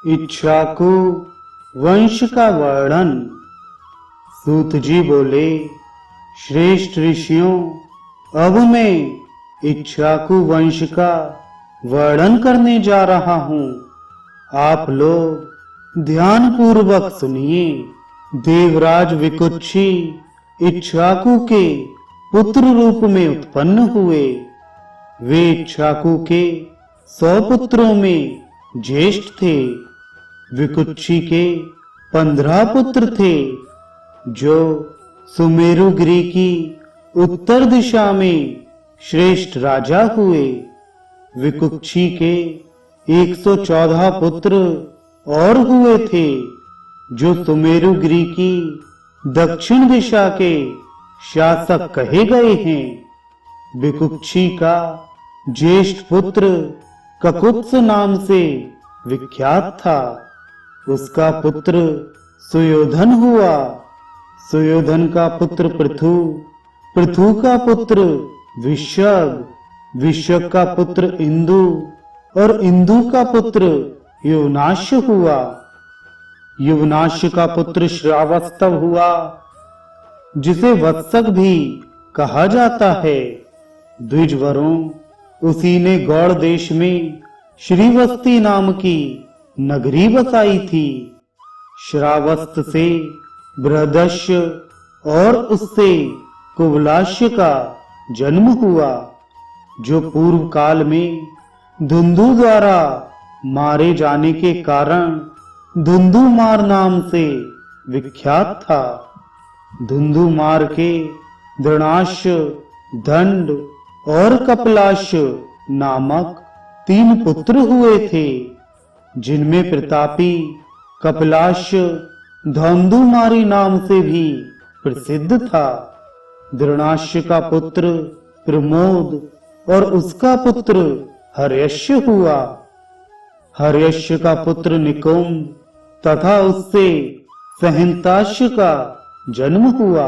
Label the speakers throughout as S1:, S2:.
S1: इक्ष्वाकु वंश का वर्णन। सूत जी बोले, श्रेष्ठ ऋषियों, अब मैं इक्ष्वाकु वंश का वर्णन करने जा रहा हूँ। आप लोग ध्यान पूर्वक सुनिए। देवराज विकुक्षी इक्ष्वाकु के पुत्र रूप में उत्पन्न हुए। वे इक्ष्वाकु के 100 पुत्रों में ज्येष्ठ थे। विकुक्षी के 15 पुत्र थे, जो सुमेरुगिरी की उत्तर दिशा में श्रेष्ठ राजा हुए। विकुक्षी के 114 पुत्र और हुए थे, जो सुमेरुगिरी की दक्षिण दिशा के शासक कहे गए हैं। विकुक्षी का ज्येष्ठ पुत्र ककुत्स नाम से विख्यात था। उसका पुत्र सुयोधन हुआ। सुयोधन का पुत्र पृथु, पृथु का पुत्र विशग, विशग का पुत्र इंदु और इंदु का पुत्र युवनाश हुआ। युवनाश का पुत्र श्रावस्तव हुआ, जिसे वत्सक भी कहा जाता है। द्विजवरों, उसी ने गौड़ देश में श्रीवस्ती नाम की नगरी बसाई थी। श्रावस्त से बृहदस्य और उससे कुवलाश्य का जन्म हुआ, जो पूर्व काल में धुंधु द्वारा मारे जाने के कारण धुंधुमार नाम से विख्यात था। धुंधुमार के दृणाश्य, दंड और कपिलाश्य नामक 3 पुत्र हुए थे, जिनमें प्रतापी कपिलाश्य धुंधुमारी नाम से भी प्रसिद्ध था। दृणाश्य का पुत्र प्रमोद और उसका पुत्र हर्यश्य हुआ। हर्यश्य का पुत्र निकुंभ तथा उससे सहंताश्य का जन्म हुआ।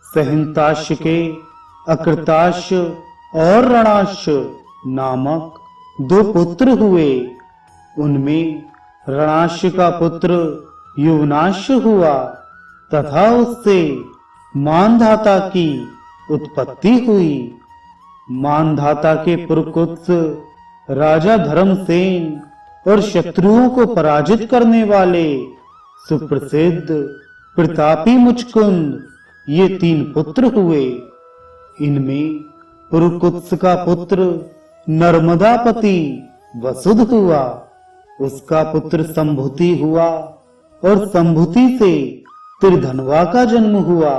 S1: सहंताश्य के अकृताश्य और रणाश्य नामक 2 पुत्र हुए। उनमें रणाश्य का पुत्र युवनाश्य हुआ तथा उससे मानधाता की उत्पत्ति हुई। मानधाता के पुरकुत्स राजा धर्मसेन और शत्रुओं को पराजित करने वाले सुप्रसिद्ध प्रतापी मुचकुंद ये 3 पुत्र हुए। इनमें पुरकुत्स का पुत्र नर्मदापति वसुद हुआ। उसका पुत्र संभुति हुआ और संभुति से त्रिधनवा का जन्म हुआ।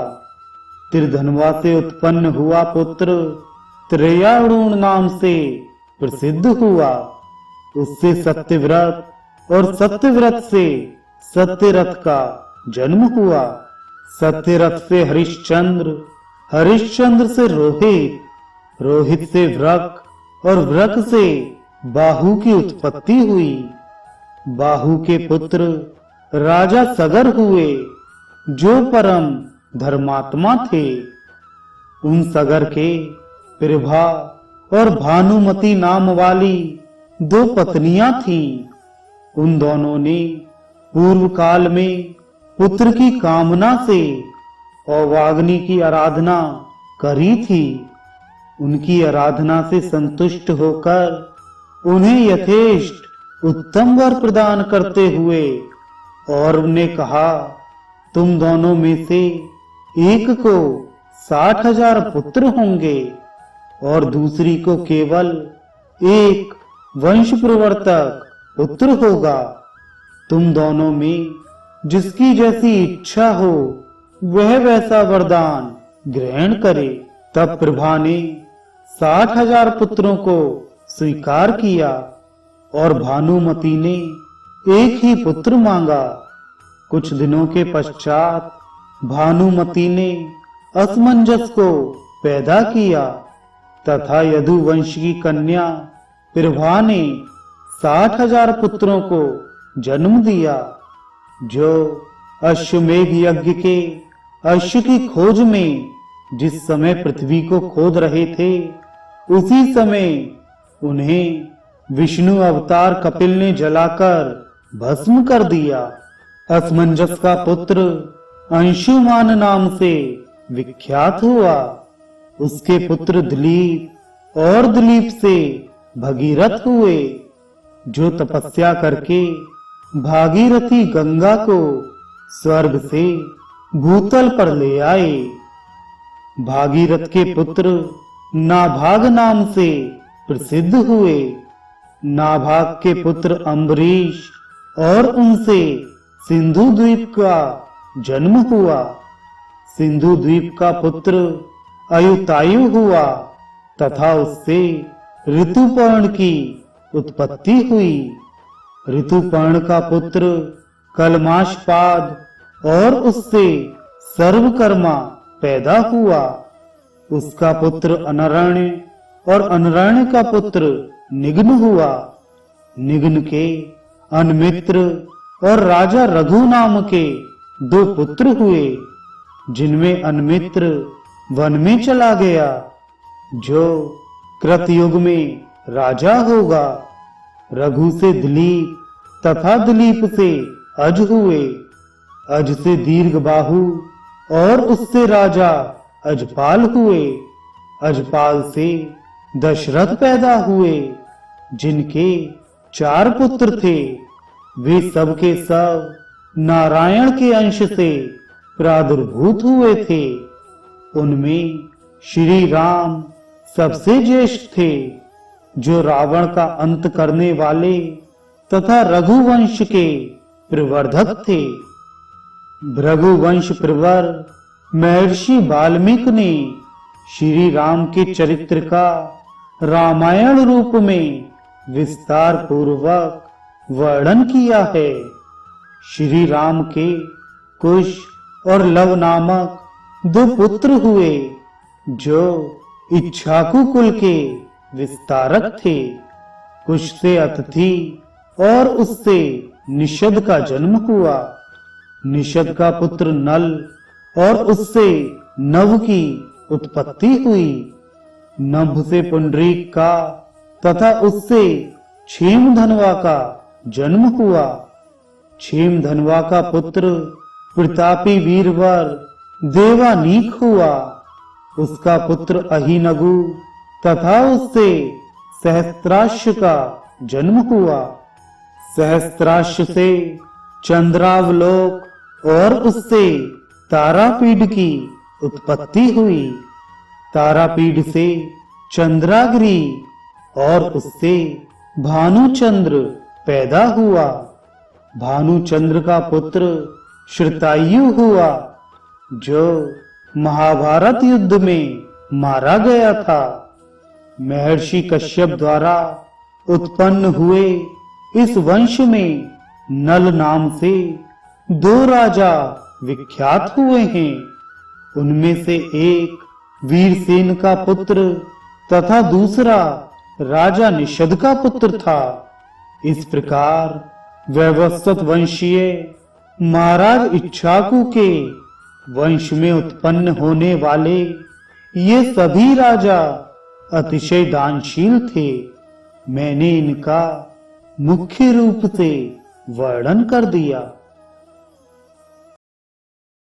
S1: त्रिधनवा से उत्पन्न हुआ पुत्र त्रयाणुण नाम से प्रसिद्ध हुआ। उससे सत्यव्रत और सत्यव्रत से सत्यरथ का जन्म हुआ। सत्यरथ से हरिश्चंद्र, हरिश्चंद्र से रोहित, रोहित से व्रक और व्रक से बाहु की उत्पत्ति हुई। बाहु के पुत्र राजा सगर हुए, जो परम धर्मात्मा थे। उन सगर के प्रभा और भानुमति नाम वाली 2 पत्नियां थीं। उन दोनों ने पूर्व काल में पुत्र की कामना से औवाग्नि की आराधना करी थी। उनकी आराधना से संतुष्ट होकर उन्हें यथेष्ट उत्तम वर प्रदान करते हुए और उन्हें कहा, तुम दोनों में से एक को 60,000 पुत्र होंगे और दूसरी को केवल एक वंश प्रवर्तक पुत्र होगा। तुम दोनों में जिसकी जैसी इच्छा हो वह वैसा वरदान ग्रहण करे। तब प्रभा ने 60,000 पुत्रों को स्वीकार किया और भानुमति ने एक ही पुत्र मांगा। कुछ दिनों के पश्चात भानुमति ने असमंजस को पैदा किया तथा यदुवंश की कन्या प्रभा ने 60,000 पुत्रों को जन्म दिया। जो अश्वमेध यज्ञ के अश्व की खोज में जिस समय पृथ्वी को खोद रहे थे, उसी समय उन्हें विष्णु अवतार कपिल ने जलाकर भस्म कर दिया। असमंजस का पुत्र अंशुमान नाम से विख्यात हुआ। उसके पुत्र दिलीप और दिलीप से भगीरथ हुए, जो तपस्या करके भागीरथी गंगा को स्वर्ग से भूतल पर ले आए। भागीरथ के पुत्र नाभाग नाम से प्रसिद्ध हुए। नाभाग के पुत्र अम्बरीश और उनसे सिंधु द्वीप का जन्म हुआ। सिंधु द्वीप का पुत्र अयुतायु हुआ तथा उससे ऋतुपर्ण की उत्पत्ति हुई। ऋतुपर्ण का पुत्र कलमाशपाद और उससे सर्वकर्मा पैदा हुआ। उसका पुत्र अनरण्य और अनरण्य का पुत्र निग्न हुआ। निग्न के अनमित्र और राजा रघु नाम के 2 पुत्र हुए, जिनमें अनमित्र वन में चला गया, जो कृतयुग में राजा होगा। रघु से दिलीप तथा दिलीप से अज हुए। अज से दीर्घबाहु और उससे राजा अजपाल हुए। अजपाल से दशरथ पैदा हुए, जिनके 4 पुत्र थे। वे सब के सब नारायण के अंश से प्रादुर्भूत हुए थे। उनमें श्री राम सबसे ज्येष्ठ थे, जो रावण का अंत करने वाले तथा रघुवंश के प्रवर्धक थे। रघुवंश प्रवर महर्षि वाल्मीकि ने श्री राम के चरित्र का रामायण रूप में विस्तार पूर्वक वर्णन किया है। श्री राम के कुश और लव नामक 2 पुत्र हुए, जो इक्ष्वाकु कुल के विस्तारक थे। कुश से अतिथि और उससे निषद का जन्म हुआ। निषद का पुत्र नल और उससे नभ की उत्पत्ति हुई। नभ से पुंडरीक का तथा उससे क्षेमधनवा का जन्म हुआ। क्षेमधनवा का पुत्र प्रतापी वीरवर देवानीक हुआ। उसका पुत्र अहिनगु तथा उससे सहस्त्राक्ष का जन्म हुआ। सहस्त्राक्ष से चंद्रावलोक और उससे तारापीड की उत्पत्ति हुई। तारापीड से चंद्रागिरी और उससे भानुचंद्र पैदा हुआ। भानुचंद्र का पुत्र श्रुतायु हुआ, जो महाभारत युद्ध में मारा गया था। महर्षि कश्यप द्वारा उत्पन्न हुए इस वंश में नल नाम से 2 राजा विख्यात हुए हैं। उनमें से एक वीरसेन का पुत्र तथा दूसरा राजा निषद का पुत्र था। इस प्रकार वैवस्वत वंशीय महाराज इक्ष्वाकु के वंश में उत्पन्न होने वाले ये सभी राजा अतिशय दानशील थे। मैंने इनका मुख्य रूप से वर्णन कर दिया।